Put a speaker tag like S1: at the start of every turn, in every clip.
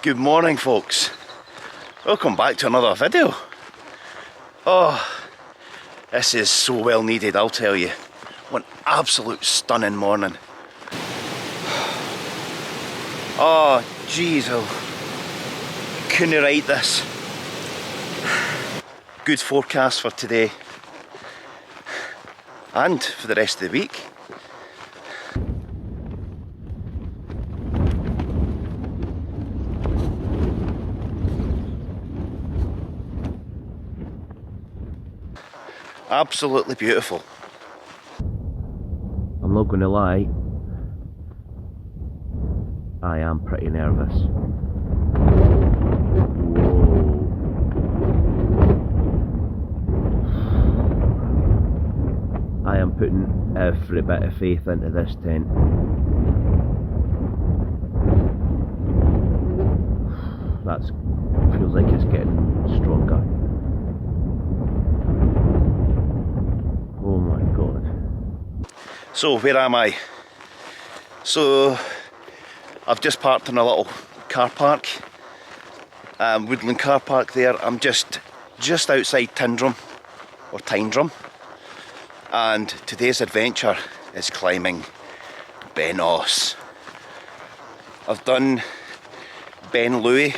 S1: Good morning, folks. Welcome back to another video. Oh, this is so well needed, I'll tell you. One absolute stunning morning. Oh, jeez, I couldn't write this. Good forecast for today and for the rest of the week. Absolutely beautiful. I'm not going to lie, I am pretty nervous. Whoa. I am putting every bit of faith into this tent. That feels like it's getting stronger. Oh my god. So where am I? So I've just parked in a little car park, woodland car park there. I'm just outside Tyndrum, and today's adventure is climbing Ben Oss. I've done Ben Louis,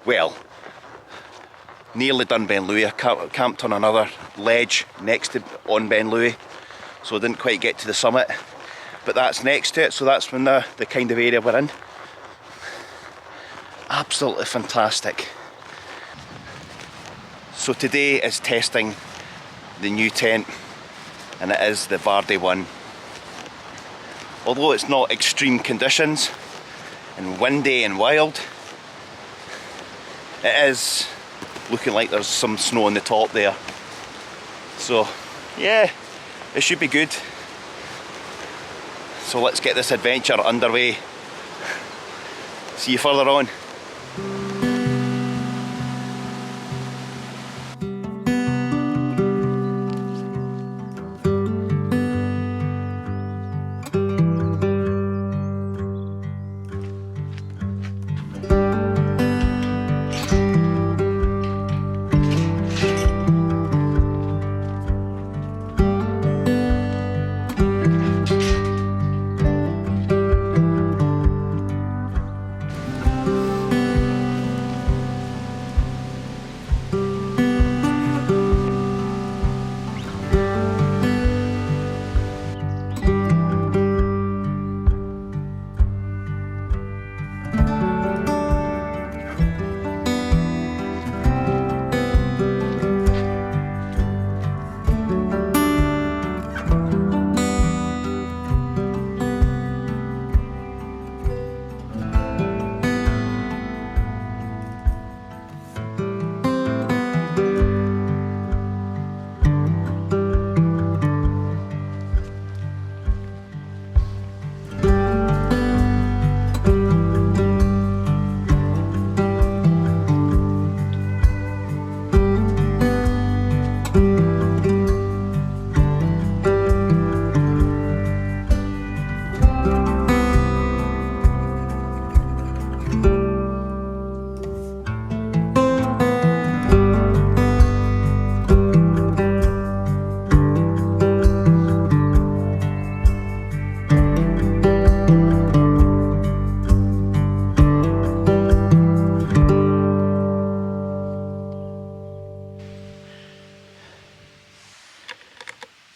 S1: well, nearly done Ben Louis. I camped on another ledge on Ben Louis, so I didn't quite get to the summit, but that's next to it, so that's when the kind of area we're in. Absolutely fantastic. So today is testing the new tent, and it is the Varde one. Although it's not extreme conditions and windy and wild, it is looking like there's some snow on the top there. So yeah, it should be good. So let's get this adventure underway. See you further on.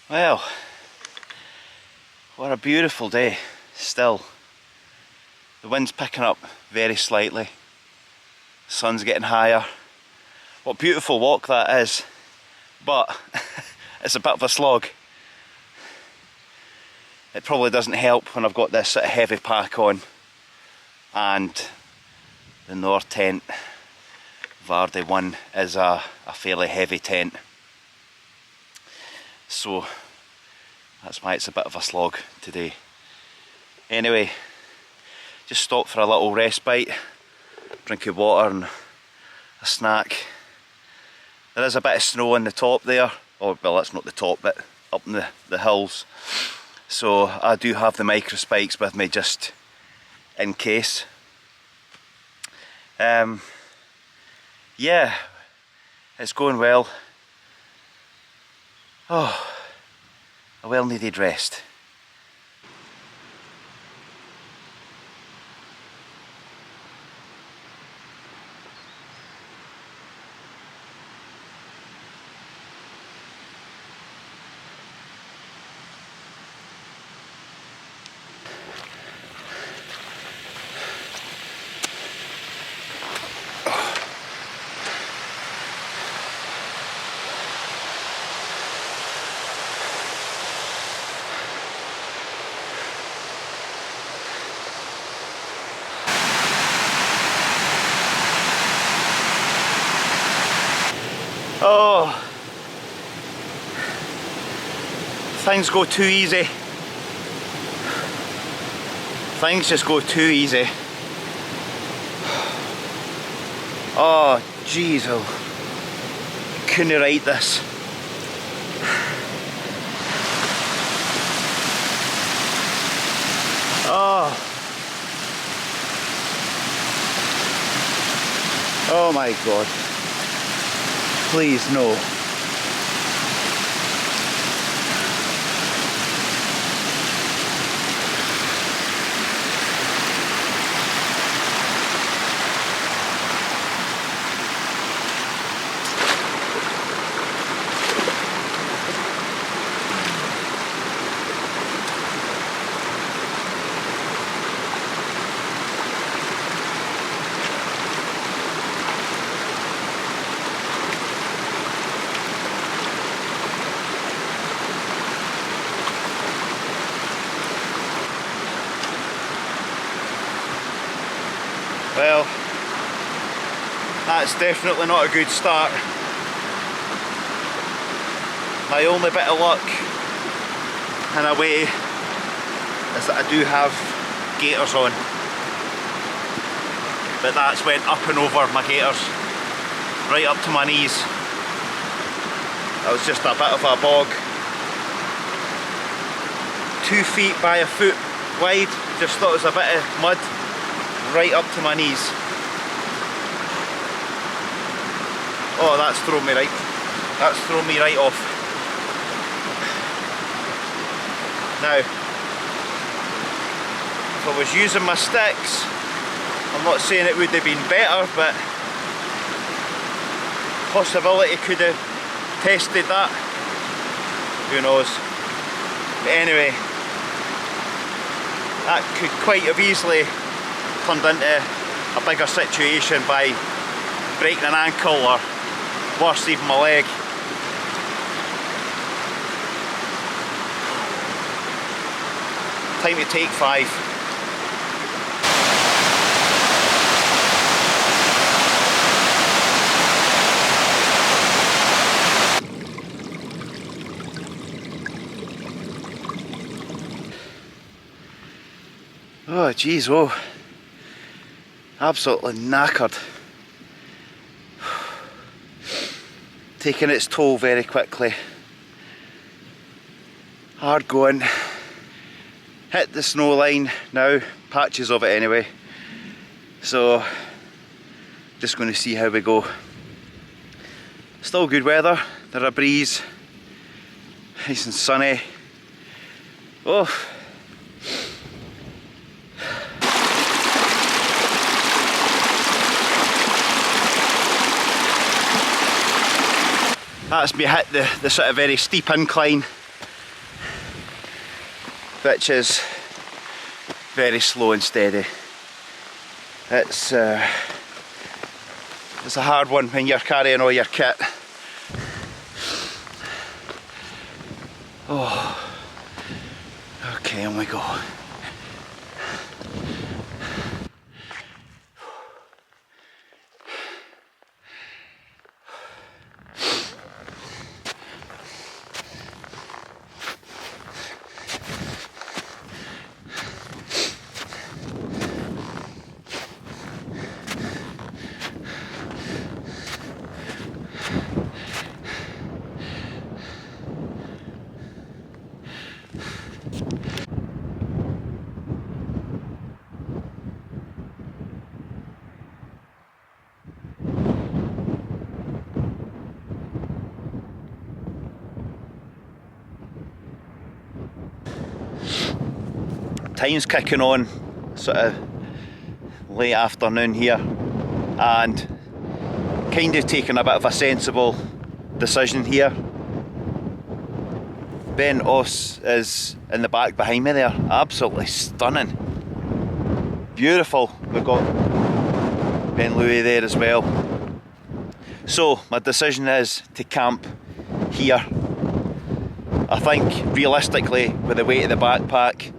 S1: Well, what a beautiful day still. The wind's picking up very slightly, the sun's getting higher. What a beautiful walk that is, but it's a bit of a slog. It probably doesn't help when I've got this sort of heavy pack on and the Nortent Varde one is a fairly heavy tent. So that's why it's a bit of a slog today. Anyway, just stopped for a little respite, drink of water and a snack. There is a bit of snow on the top there. Oh, well, that's not the top bit, up in the hills. So I do have the micro spikes with me just in case. Yeah, it's going well. Oh, a well needed rest. Oh, things go too easy. Things just go too easy. Oh, jeez, I couldn't write this. Oh. Oh my God. Please, no. Well, that's definitely not a good start. My only bit of luck, in a way, is that I do have gaiters on. But that's went up and over my gaiters, right up to my knees. That was just a bit of a bog. 2 feet by a foot wide, just thought it was a bit of mud. Right up to my knees. Oh, that's thrown me right. That's thrown me right off. Now, if I was using my sticks, I'm not saying it would have been better, but possibility could have tested that. Who knows? But anyway, that could quite have easily turned into a bigger situation by breaking an ankle or worse, even my leg. Time to take 5. Oh geez, oh. Absolutely knackered. Taking its toll very quickly. Hard going. Hit the snow line now, patches of it anyway. So, just going to see how we go. Still good weather, there's a breeze. Nice and sunny. Oh. That's me hit the sort of very steep incline, which is very slow and steady. It's a hard one when you're carrying all your kit. Oh, okay, on we go. time's kicking on, sort of late afternoon here, and kind of taking a bit of a sensible decision here. Ben Oss is in the back behind me there, absolutely stunning, beautiful. We've got Ben Louis there as well. So my decision is to camp here. I think realistically, with the weight of the backpack,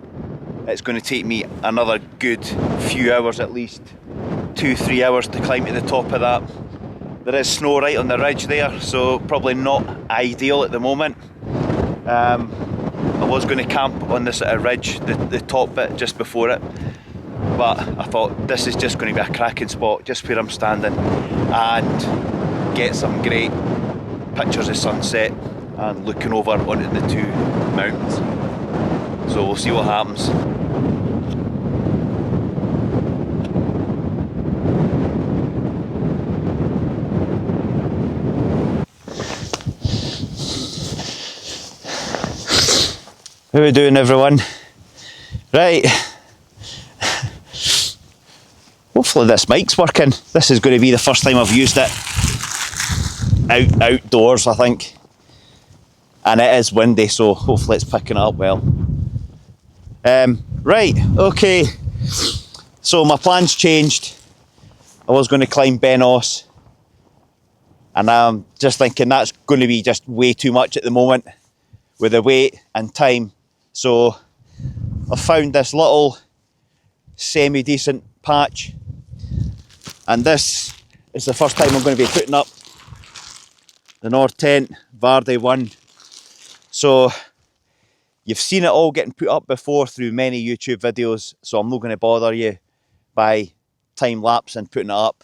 S1: it's going to take me another good few hours, at least 2-3 hours, to climb to the top of that. There is snow right on the ridge there, so probably not ideal at the moment. I was going to camp on this ridge, the top bit just before it, but I thought this is just going to be a cracking spot just where I'm standing, and get some great pictures of sunset and looking over onto the two mountains. So we'll see what happens. How are we doing, everyone? Right. Hopefully this mic's working. This is going to be the first time I've used it outdoors, I think. And it is windy, so hopefully it's picking it up well. Right, okay. So my plans changed. I was going to climb Ben Oss, and I'm just thinking that's going to be just way too much at the moment with the weight and time. So I found this little semi-decent patch, and this is the first time I'm going to be putting up the Nortent Varde one. So you've seen it all getting put up before through many YouTube videos, so I'm not going to bother you by time lapse and putting it up.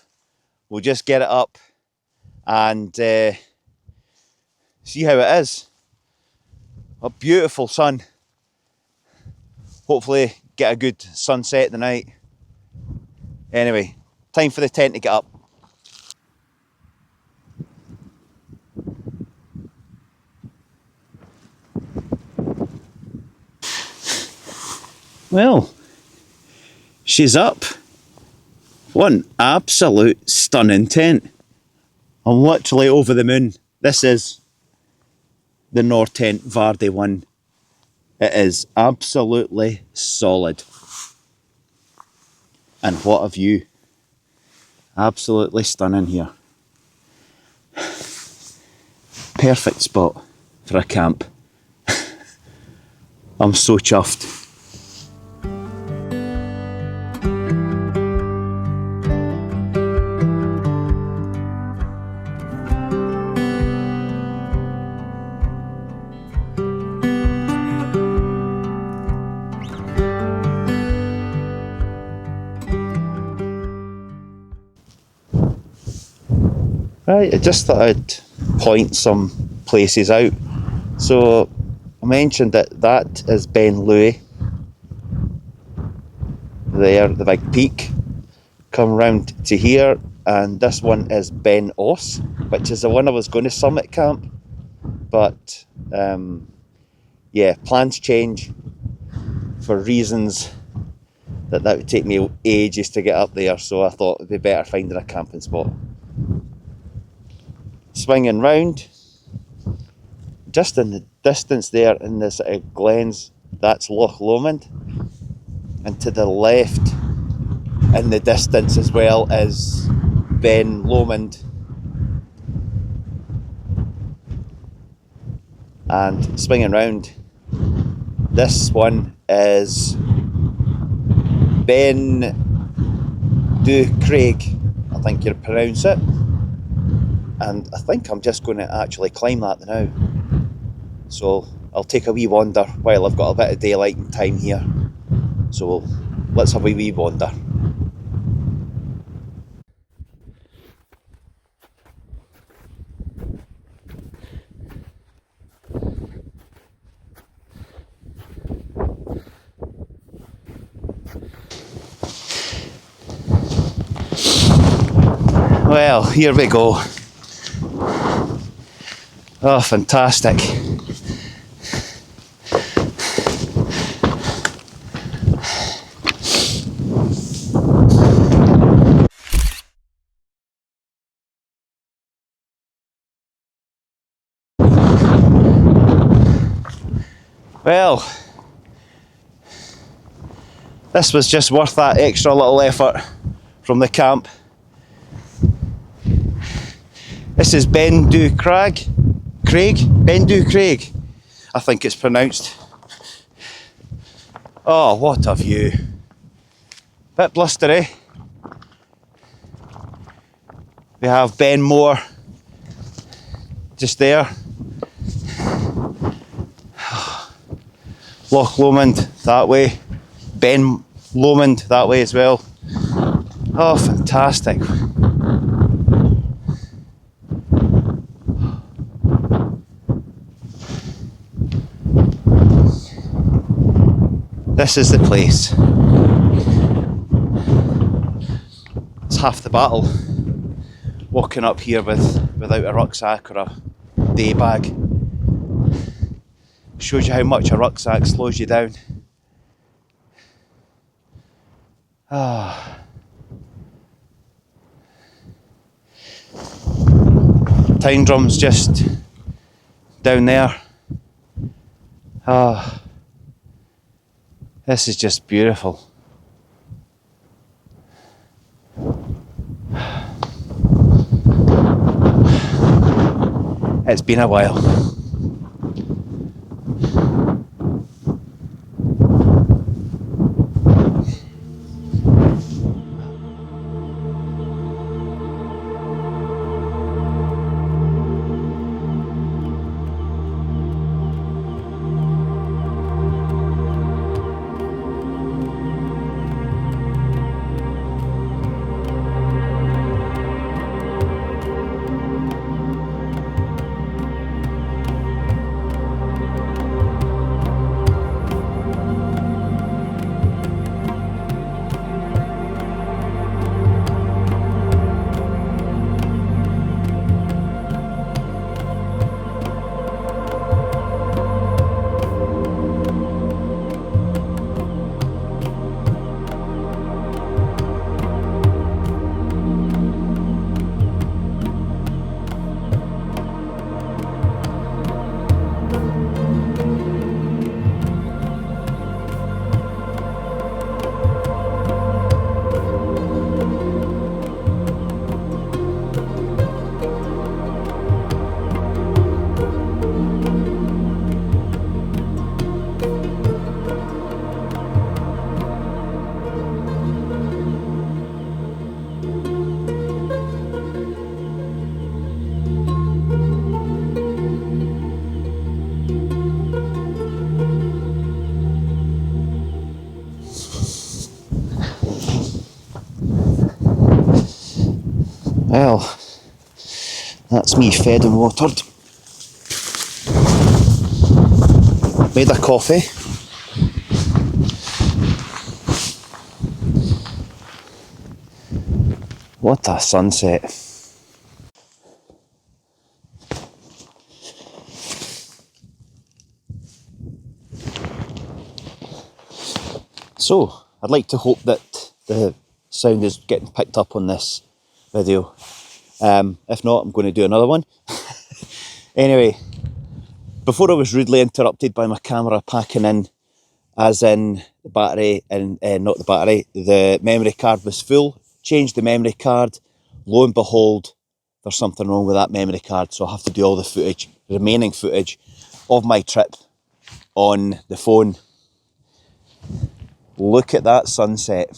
S1: We'll just get it up and see how it is. A beautiful sun. Hopefully get a good sunset tonight. Anyway, time for the tent to get up. Well, she's up. What an absolute stunning tent. I'm literally over the moon. This is the Nortent Varde one. It is absolutely solid. And what a view. Absolutely stunning here. Perfect spot for a camp. I'm so chuffed. Right, I just thought I'd point some places out. So I mentioned that is Ben Louis. There, the big peak. Come round to here, and this one is Beinn Oss, which is the one I was going to summit camp. But yeah, plans change for reasons that would take me ages to get up there. So I thought it'd be better finding a camping spot. Swinging round, just in the distance there in the sort of glens, that's Loch Lomond, and to the left in the distance as well is Beinn Lomond, and swinging round, this one is Beinn Dubhchraig, I think you pronounce it. And I think I'm just going to actually climb that now. So I'll take a wee wander while I've got a bit of daylight and time here. So let's have a wee wander. Well, here we go. Oh, fantastic. Well, this was just worth that extra little effort from the camp. This is Beinn Dubhchraig. Beinn Dubhchraig, I think it's pronounced. Oh, what a view. Bit blustery. We have Ben Moor just there. Loch Lomond that way. Ben Lomond that way as well. Oh, fantastic. This is the place. It's half the battle walking up here without a rucksack or a day bag. Shows you how much a rucksack slows you down. Town drum's just down there. This is just beautiful. It's been a while. Well, that's me fed and watered. Made a coffee. What a sunset. So, I'd like to hope that the sound is getting picked up on this video. If not, I'm going to do another one. Anyway, before I was rudely interrupted by my camera packing in, as in the battery, and not the battery, the memory card was full. Changed the memory card. Lo and behold, there's something wrong with that memory card, so I have to do all the footage, remaining footage of my trip on the phone. Look at that sunset.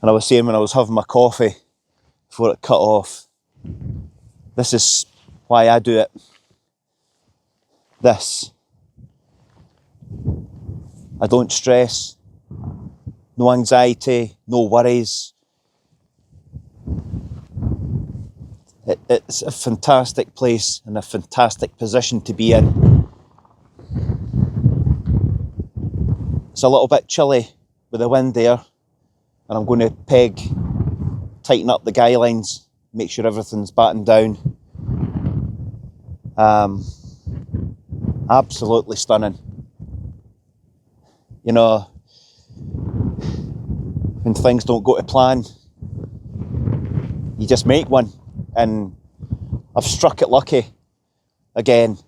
S1: And I was saying when I was having my coffee before it cut off, this is why I do it. This. I don't stress, no anxiety, no worries. It's a fantastic place and a fantastic position to be in. It's a little bit chilly with the wind there, and I'm going to tighten up the guy lines, make sure everything's battened down. Absolutely stunning. You know, when things don't go to plan, you just make one, and I've struck it lucky again.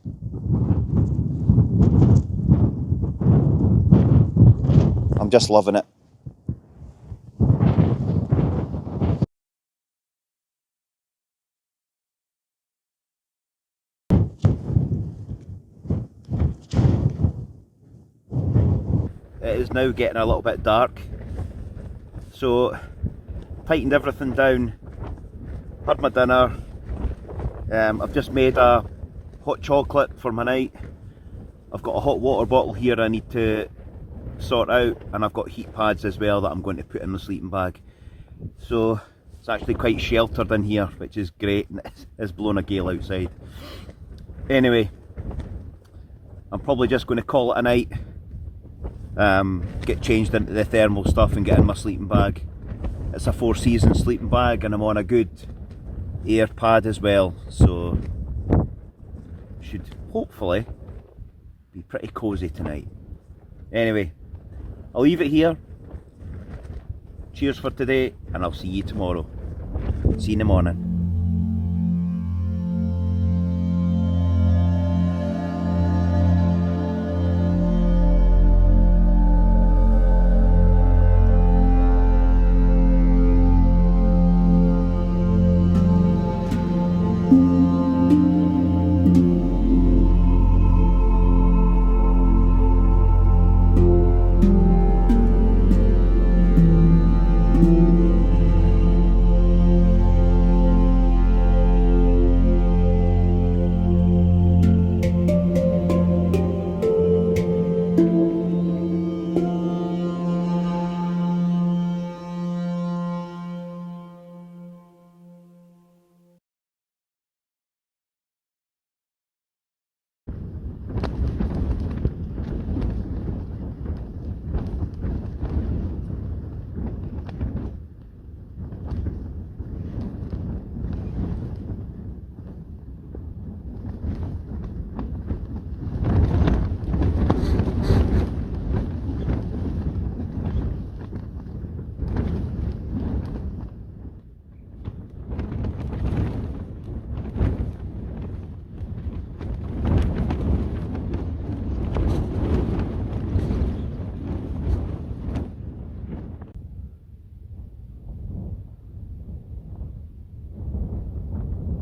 S1: just loving it. It is now getting a little bit dark, so tightened everything down, had my dinner. I've just made a hot chocolate for my night. I've got a hot water bottle here I need to sort out, and I've got heat pads as well that I'm going to put in the sleeping bag. So it's actually quite sheltered in here, which is great, and it's blowing a gale outside. Anyway, I'm probably just going to call it a night. Get changed into the thermal stuff and get in my sleeping bag. It's a 4 season sleeping bag, and I'm on a good air pad as well, so should hopefully be pretty cosy tonight. Anyway, I'll leave it here. Cheers for today, and I'll see you tomorrow. See you in the morning.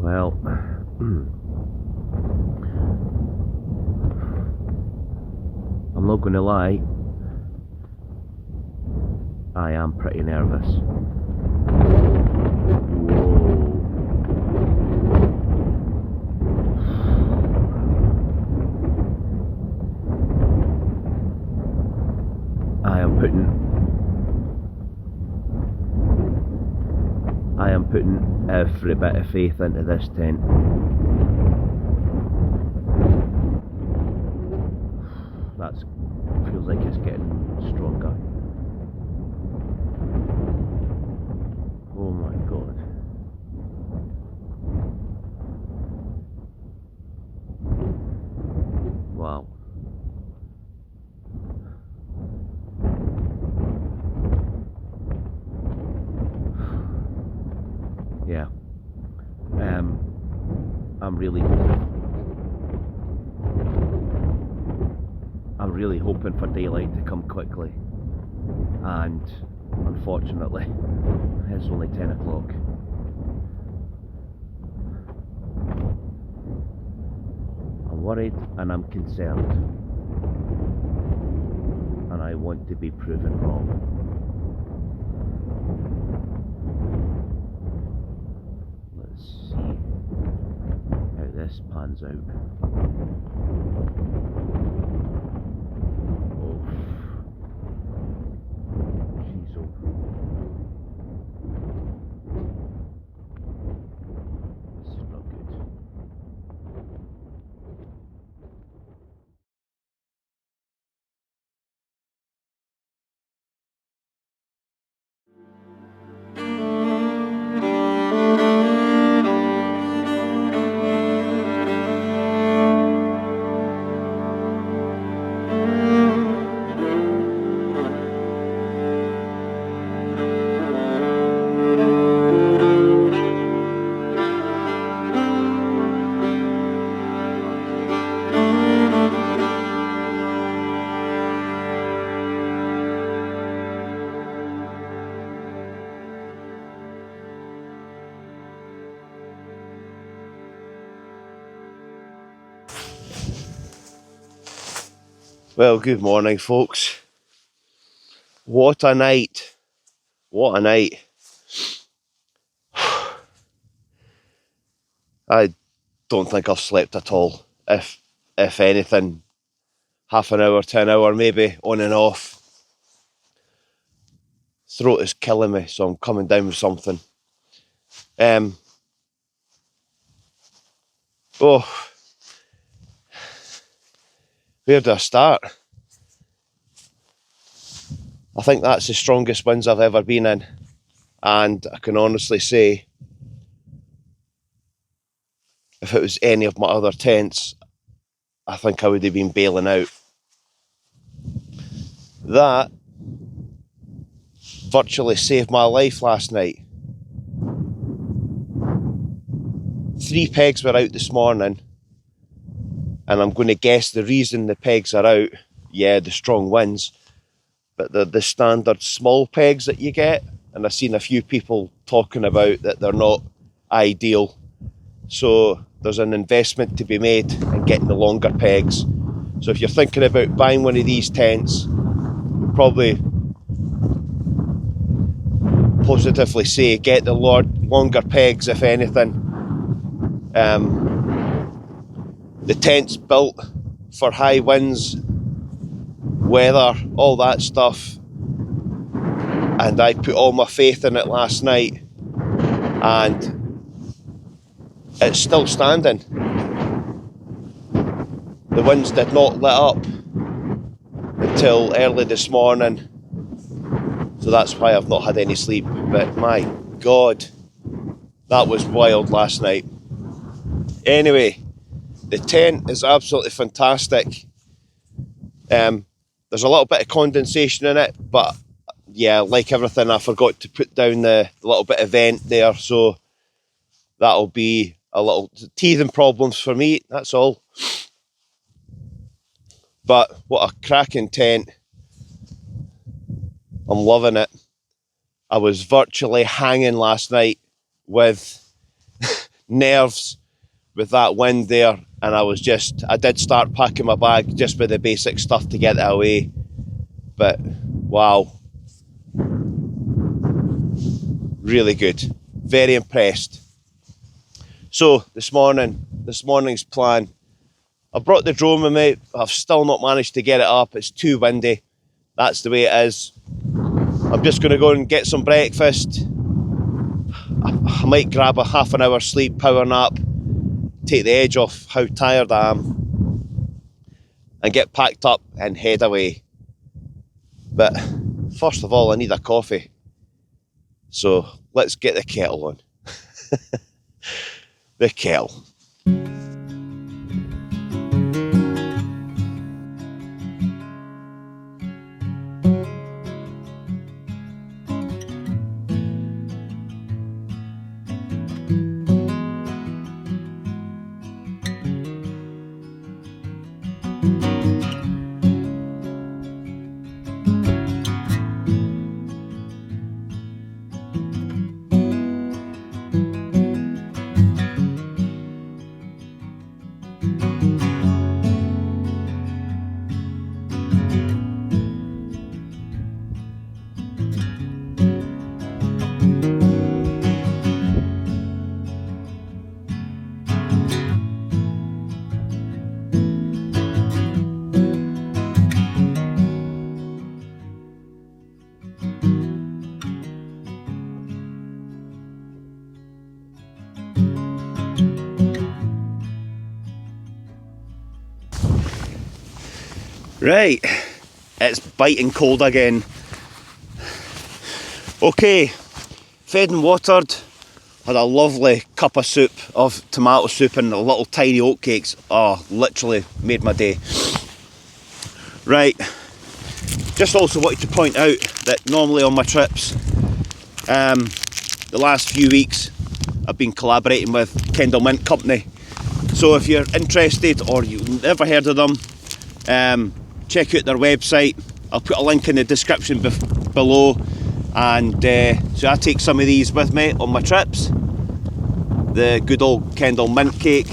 S1: Well, I'm not going to lie, I am pretty nervous. I am putting every bit of faith into this tent. That feels like it's getting stronger. Oh my god. Wow. Yeah. I'm really hoping for daylight to come quickly, and unfortunately it's only 10 o'clock. I'm worried and I'm concerned, and I want to be proven wrong. Let's see how this pans out. Well, good morning, folks. What a night. What a night. I don't think I've slept at all. If anything, half an hour to an hour, maybe on and off. Throat is killing me, so I'm coming down with something. Where do I start? I think that's the strongest winds I've ever been in, and I can honestly say, if it was any of my other tents, I think I would have been bailing out. That virtually saved my life last night. 3 pegs were out this morning, and I'm going to guess the reason the pegs are out, yeah, the strong winds, but they're the standard small pegs that you get, and I've seen a few people talking about that they're not ideal. So there's an investment to be made in getting the longer pegs. So if you're thinking about buying one of these tents, probably positively say get the longer pegs, if anything. The tent's built for high winds, weather, all that stuff, and I put all my faith in it last night, and it's still standing. The winds did not let up until early this morning, so that's why I've not had any sleep. But my God, that was wild last night. Anyway, the tent is absolutely fantastic. There's a little bit of condensation in it, but yeah, like everything, I forgot to put down the little bit of vent there, so that'll be a little teething problems for me, that's all. But what a cracking tent. I'm loving it. I was virtually hanging last night with nerves with that wind there, and I did start packing my bag just with the basic stuff to get it away. But wow, really good, very impressed. So this morning's plan, I brought the drone with me. I've still not managed to get it up. It's too windy. That's the way it is. I'm just going to go and get some breakfast. I might grab a half an hour sleep, power nap, take the edge off how tired I am, and get packed up and head away. But first of all, I need a coffee. So let's get the kettle on. The kettle. Right, it's biting cold again. Okay, fed and watered, had a lovely cup of soup, of tomato soup and little tiny oatcakes. Oh, literally made my day. Right, just also wanted to point out that normally on my trips, the last few weeks, I've been collaborating with Kendal Mint Co. So if you're interested or you've never heard of them, check out their website. I'll put a link in the description below, and so I take some of these with me on my trips. The good old Kendal Mint cake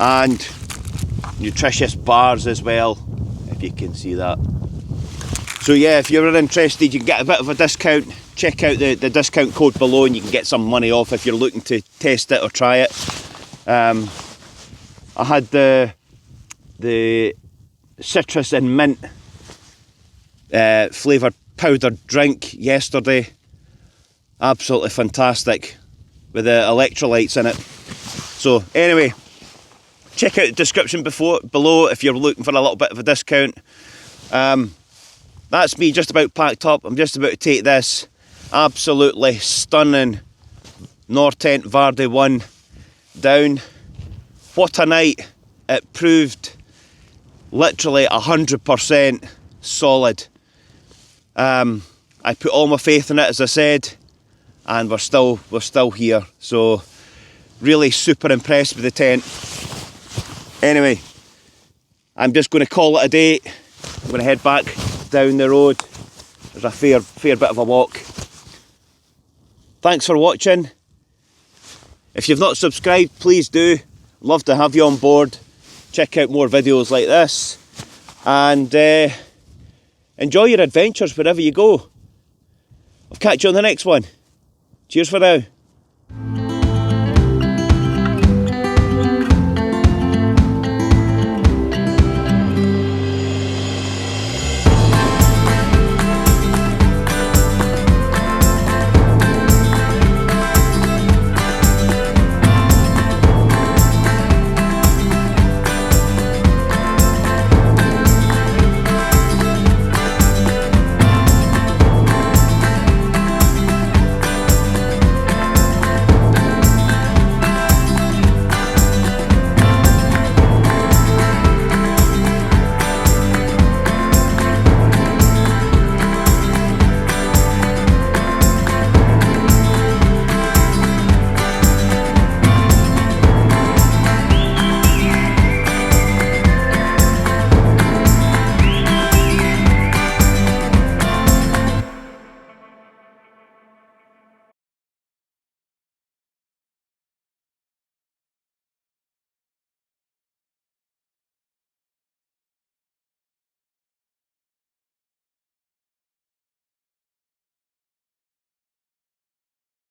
S1: and nutritious bars as well. you can see that. So yeah, if you're interested, you can get a bit of a discount. Check out the discount code below and you can get some money off if you're looking to test it or try it. I had the citrus and mint flavoured powdered drink yesterday. Absolutely fantastic with the electrolytes in it. So anyway, check out the description below if you're looking for a little bit of a discount. That's me just about packed up. I'm just about to take this absolutely stunning Nortent Varde 1 down. What a night. It proved literally 100% solid. I put all my faith in it, as I said, and we're still here. So really super impressed with the tent. Anyway, I'm just going to call it a day. I'm going to head back down the road. There's a fair bit of a walk. Thanks for watching. If you've not subscribed, please do. Love to have you on board. Check out more videos like this. And enjoy your adventures wherever you go. I'll catch you on the next one. Cheers for now.